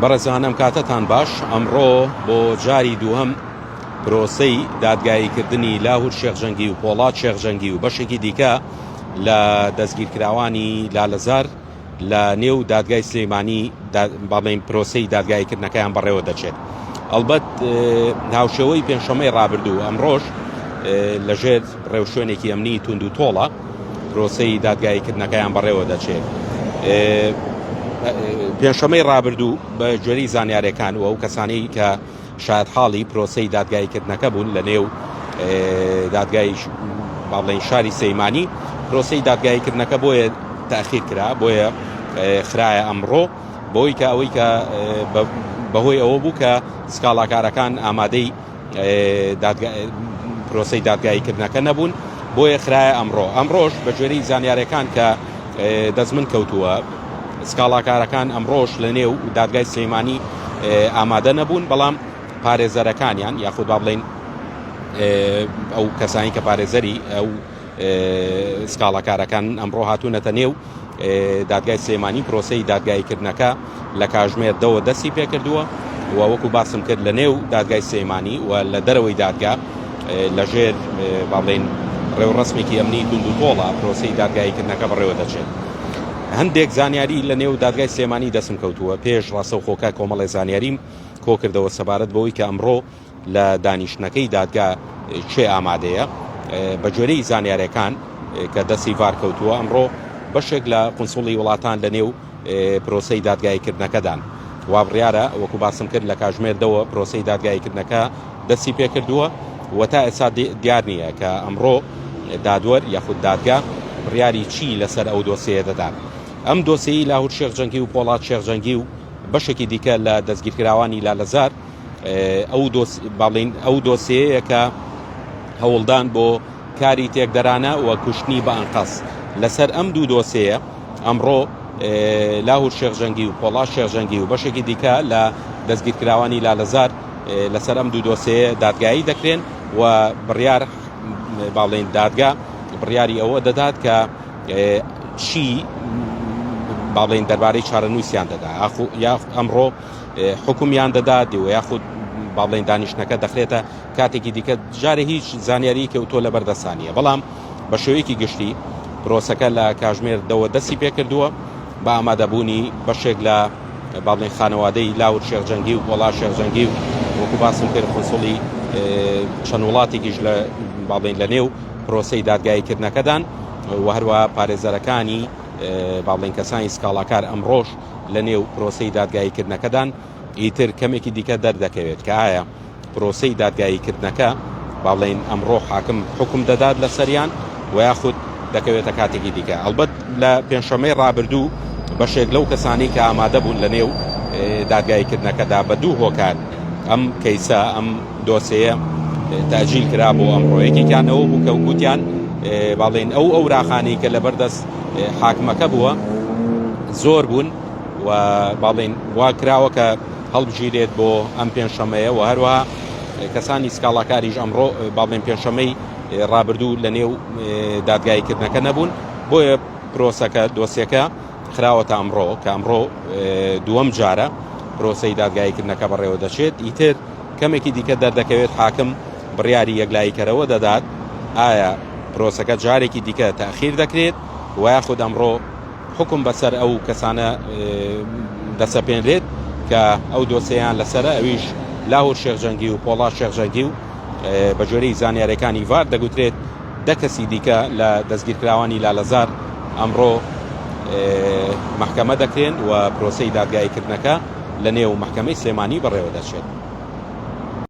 بەڕێزانم کاتتان باش. ئەمڕۆ بۆ جاری دووهەم پرۆسەی دادگاییکردنی لاهور شێخجەنگی و پۆڵات شێخجەنگی و بەشێکی دیکە لە دەستگیرکراوانی لالەزار لە نێو دادگای سلەیمانی بەڵێن پرۆسەی دادگاییکردنەکەیان بەڕێوە دەچێت. ئەلبەت هاوشێوەی پێنجشەمەی ڕابردوو ئەمڕۆژ لەژێر ڕێوشوێنێکی ئەمنی توند و تۆڵە پرۆسەی دادگاییکردنەکەیان بەڕێوە دەچێت. پێنجشەمەی ڕابردوو بە گوێرەی زانیاریەکان و ئەو کەسانەی کە شاید حاڵی پرۆسەی دادگاییکردنەکە بوون لە نێو دادگای بەڵێن شاری سلەیمانی، پرۆسەی دادگاییکردنەکە بۆیە تاخیر کرا، بۆیە خرایە ئەمڕۆ، بۆی کە ئەوەی کە بەهۆی ئەوە بوو کە سکاڵاکارەکان ئامادەی پرۆسەی دادگاییکردنەکە نەبوون، بۆیە خرایە ئەمڕۆ. ئەمڕۆژ بە گوێرەی زانیاریەکان کە دەستمن کەوتووە، سکاڵاکارەکان ئەمڕۆژ لە نێو دادگای سلەیمانی ئامادە نەبوون، بەڵام پارێزەرەکانیان یاخود با بڵێن ئەو کەسانی کە پارێزەری ئەو سکاڵاکارەکان ئەمڕۆ هاتوونەتە نێو دادگای سلەیمانی. پرۆسەی دادگاییکردنەکە لە کاژمێر دەوە دەستی پێکردووە و وەکو باسم کرد لە نێو دادگای سلەیمانی و لە دەرەوەی دادگا لەژێر با بڵێن ڕێوڕەسمێکی ئەمنی توند و تۆڵە پرۆسەی دادگاییکردنەکە بەڕێوە دەچێت. هەندێک زانیاری لە نێو دادگای سلەیمانی دەستم کەوتووە. پێش ڕاستەوخۆکە کۆمەڵی زانیاریم کۆ کردەوە سەبارەت بەوەی کە ئەمڕۆ لە دانیشتنەکەی دادگا چێ ئامادەیە. بە گوێرەی زانیاریەکان کە دەستی ڤار کەوتووە، ئەمڕۆ بەشێک لە قونسوڵی وڵاتان لە نێو پرۆسەی دادگاییکردنەکەدان. وا بڕیارە وەکو باسم کرد لە کاژمێردەوە پرۆسەی دادگاییکردنەکە دەستی پێکردووە و تا ئێستا دیار نییە کە ئەمڕۆ دادوەر یاخود دادگا بڕیاری چی لەسەر ئەو دۆسیە دەدات. ئەم دۆسیەی لاهور شێخجەنگی و پۆڵات شێخجەنگی و بەشێکی دیکە لە دەستگیرکراوانی لالەزار ئەو دۆسیەیە کە هەوڵدان بۆ کاری تێکدەرانە و کوشتنی بە ئەنقەس. لەسەر ئەم دوو دۆسیە ئەمڕۆ لاهور شێخجەنگی و پۆڵات شێخجەنگی و بەشێکی دیکە لە دەستگیرکراوانی لالەزار لەسەر ئەم دوو دۆسیە دادگایی دەکرێن و بڕیار باڵێن دادگا بڕیاری ئەوە دەدات کە چی باڵێن دەربارەی چارەنووسیان دەدا، یا ئەمڕۆ حکومیان دەدات و یاخود باڵێن دانیشتنەکە دەخرێتە کاتێکی دیکە جارێ هیچ زانیاری کەوتۆ لە بەردەستانیە. بەڵام بە شێوەیەکی گشتی پرۆسەکە لە کاژمێردەوە دەستی پێکردووە بە ئامادەبوونی بەشێک لە باڵێن خانەوادەی لاهور شێخجەنگی و پۆڵات شێخجەنگی و وەکو باسم کرد قونسوڵی چەند وڵاتێکیش لە باڵێن لە نێو پرۆسەی دادگاییکردنەکەدان و هەروە پارێزەرەکانی باڵێن کەسانی سکاڵاکار ئەمڕۆژ لە نێو پرۆسەی دادگاییکردنەکەدان. ئیتر کەمێکی دیکە دەردەکەوێت کە ئایا پرۆسەی دادگاییکردنەکە باڵێن ئەمڕۆ حاکم حکم دەدات لە سەریان و یاخود دەکەوێتە کاتێکی دیکە. ئەلبەت لە پێنجشەمەی ڕابردوو بەشێک لەو کەسانی کە ئامادە بوون لە نێو دادگاییکردنەکەدا بە دوو هۆکار ئەم کەیسە ئەم دۆسەیە تاجیل کرا بۆ ئەمڕۆ. یەکێکیان ئەوە بوو کە گوتیان باڵێن ئەو ڕاخانی کە لەبەردەست حاکمەکە بووە زۆر بوون و باڵێن وا کراوە کە هەڵبژیرێت بۆ ئەم پێنجشەمەیە و هەروەها کەسانی سکاڵاکاریش ئەمڕۆ باڵێن پێنجشەمەی ڕابردوو لە نێو دادگاییکردنەکە نەبوون، بۆیە پرۆسەکە دۆسیەکە خراوەتە ئەمڕۆ کە ئەمڕۆ دووەم جارە پرۆسەی دادگاییکردنەکە بەڕێوە دەچێت. ئیتر کەمێکی دیکە دەردەکەوێت حاکم بڕیاری یەکلاییکەرەوە دەدات ئایا پرۆسەکە جارێکی دیکە تاخیر دەکرێت و یاخود ئەمڕۆ حکم بەسەر ئەو کەسانە دەسەپێنرێت کە ئەو دۆسیەیان لەسەرە، ئەویش لاهور شێخجەنگی و پۆڵات شێخجەنگی و بە گوێرەی زانیاریەکانی ڤار دەگوترێت 10 کەسی دیکە لە دەستگیرکراوانی لالەزار ئەمڕۆ محکەمە دەکرێن و پرۆسەی دادگاییکردنەکە لە نێو محکەمەی سلەیمانی بەڕێوە دەچێت.